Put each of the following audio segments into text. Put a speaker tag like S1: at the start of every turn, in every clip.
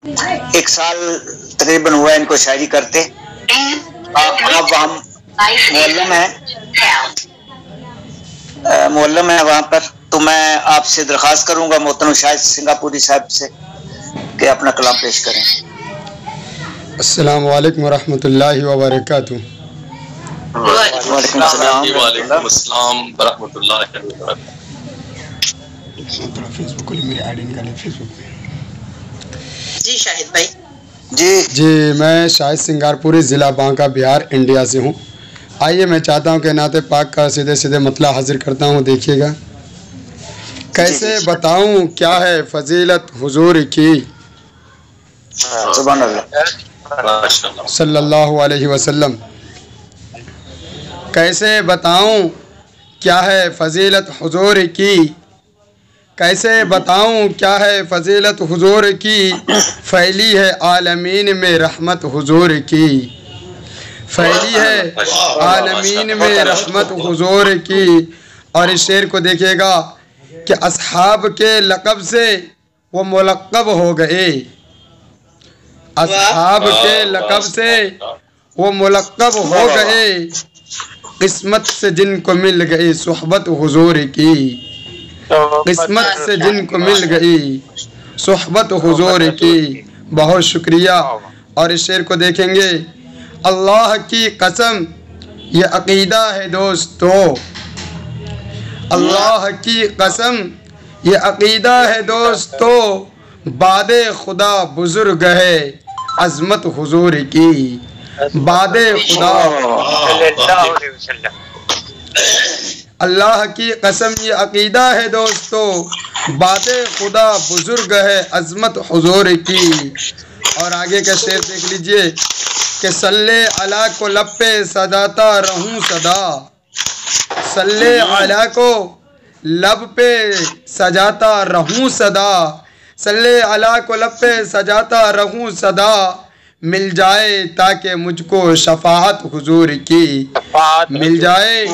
S1: 1 साल तकरीबन हुआ इनको शायरी करते। अब हम मोहल्लम है वहाँ पर, तो मैं आपसे दरख्वास्त करूंगा मोहतरम शाहिद सिंगापुरी साहब से कि अपना कलाम पेश करें।
S2: अस्सलामु अलैकुम वरहमतुल्लाहि वबरकातुहू।
S1: वालेकुम अस्सलाम
S3: वरहमतुल्लाहि वबरकातुहू।
S2: फेसबुक मेरे ऐड निकाले फेसबुक पे।
S4: जी शाहिद भाई।
S2: जी मैं शाहिद सिंगारपुरी, ज़िला बांका, बिहार, इंडिया से हूँ। आइए मैं चाहता हूँ कि नाते पाक का सीधे सीधे मतला हाजिर करता हूँ। देखिएगा, कैसे बताऊँ क्या है फजीलत हुजूर की सल्लल्लाहु अलैहि वसल्लम। कैसे बताऊँ क्या है फजीलत हुजूर की, कैसे बताऊँ क्या है फजीलत हुजूर की, फैली है आलमीन में रहमत हुजूर की, फैली है आलमीन में रहमत हुजूर की। और इस शेर को देखिएगा कि असहाब के लक़ब से वो मुलक़्क़ब हो गए, असहाब के लक़ब से वो मुलक़्क़ब हो गए, किस्मत से जिनको मिल गई सुहबत हुजूर की, किस्मत से जिनको मिल गई सुहबत हुजूर की। बहुत शुक्रिया। और इस शेर को देखेंगे, अल्लाह की कसम ये अक़ीदा है दोस्तों, अल्लाह की कसम ये अक़ीदा है दोस्तों, बादे खुदा बुजुर्ग है अज़मत हुजूर की, बादे खुदा अल्लाह की कसम ये अक़ीदा है दोस्तों, बादे खुदा बुजुर्ग है अज़मत हुजूर की। और आगे का शेर देख लीजिए कि सल्ले अला को लब पे सजाता रहूं सदा, सल्ले अला को लब पे सजाता रहूं सदा, सल्ले अला को लब पे सजाता रहूं सदा, मिल जाए ताकि मुझको शफाअत हुजूर की, मिल जाए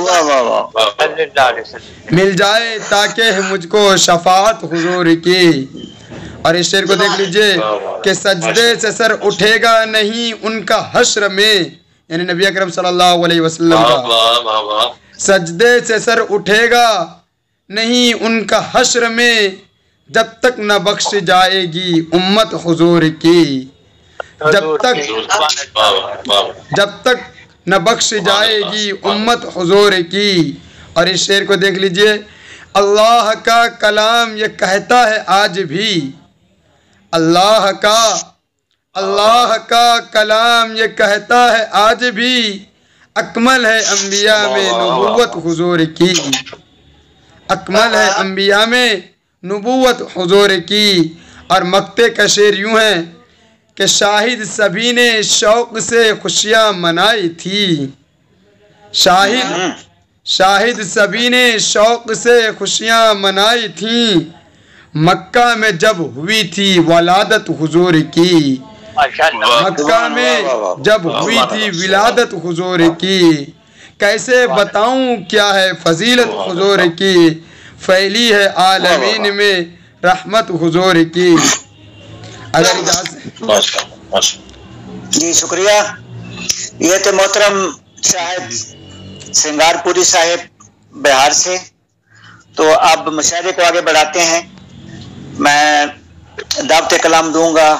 S2: मिल जाए ताकि मुझको शफाअत हुजूर की। और इस शेर को देख लीजिए कि सजदे से सर उठेगा नहीं उनका हश्र में, यानी नबी अकरम सल्लल्लाहु अलैहि वसल्लम का सजदे से सर उठेगा नहीं उनका हश्र में, जब तक न बख्श जाएगी उम्मत हुजूर की, जब तक न बख्श जाएगी उम्मत हुजूर की। और इस शेर को देख लीजिए, अल्लाह का कलाम ये कहता है आज भी, अल्लाह का कलाम ये कहता है आज भी, अकमल है अंबिया में नबूवत हुजूर की, अकमल है अंबिया में नबूवत हुजूर की। और मक्ते का शेर यूँ है कि शाहिद सभी ने शौक़ से खुशियाँ मनाई थी, शाहिद सभी ने शौक़ से खुशियाँ मनाई थी, मक्का में जब हुई थी वलादत हुजूर की, मक्का में जब हुई थी विलादत हुजूर की। कैसे बताऊं क्या है फजीलत हुजूर की, फैली है आलमीन में रहमत हुजूर की। अगर इजाज़त
S1: जी शुक्रिया। ये थे मोहतरम शाहिद सिंगारपुरी साहिब बिहार से। तो अब मुशायरे को आगे बढ़ाते हैं। मैं दावत कलाम दूंगा